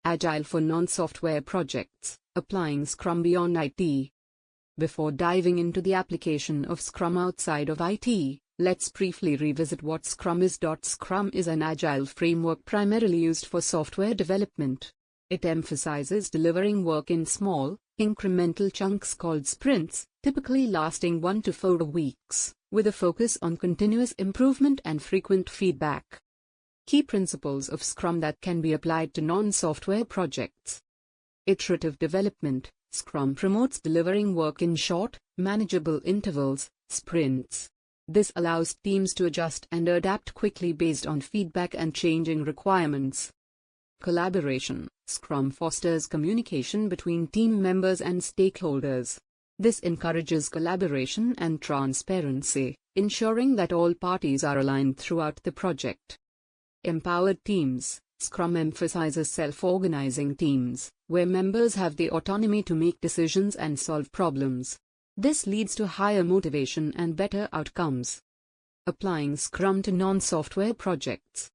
Agile for non-software projects, applying Scrum beyond IT. Before diving into the application of Scrum outside of IT, let's briefly revisit what Scrum is. Scrum is an Agile framework primarily used for software development. It emphasizes delivering work in small, incremental chunks called sprints, typically lasting 1 to 4 weeks, with a focus on continuous improvement and frequent feedback. Key principles of Scrum that can be applied to non-software projects. Iterative development. Scrum promotes delivering work in short, manageable intervals, sprints. This allows teams to adjust and adapt quickly based on feedback and changing requirements. Collaboration. Scrum fosters communication between team members and stakeholders. This encourages collaboration and transparency, ensuring that all parties are aligned throughout the project. Empowered teams. Scrum emphasizes self-organizing teams, where members have the autonomy to make decisions and solve problems. This leads to higher motivation and better outcomes. Applying Scrum to non-software projects.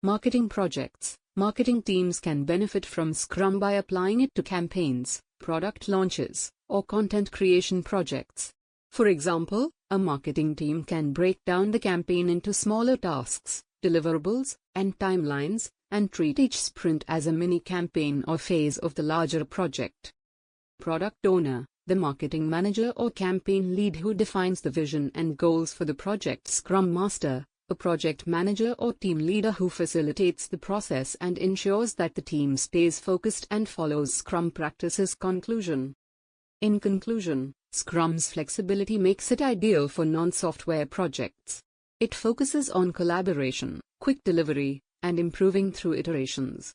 Marketing projects. Marketing teams can benefit from Scrum by applying it to campaigns, product launches, or content creation projects. For example, a marketing team can break down the campaign into smaller tasks, deliverables, and timelines, and treat each sprint as a mini-campaign or phase of the larger project. Product owner, the marketing manager or campaign lead who defines the vision and goals for the project. Scrum master, a project manager or team leader who facilitates the process and ensures that the team stays focused and follows Scrum practices. Conclusion. In conclusion, Scrum's flexibility makes it ideal for non-software projects. It focuses on collaboration, quick delivery, and improving through iterations.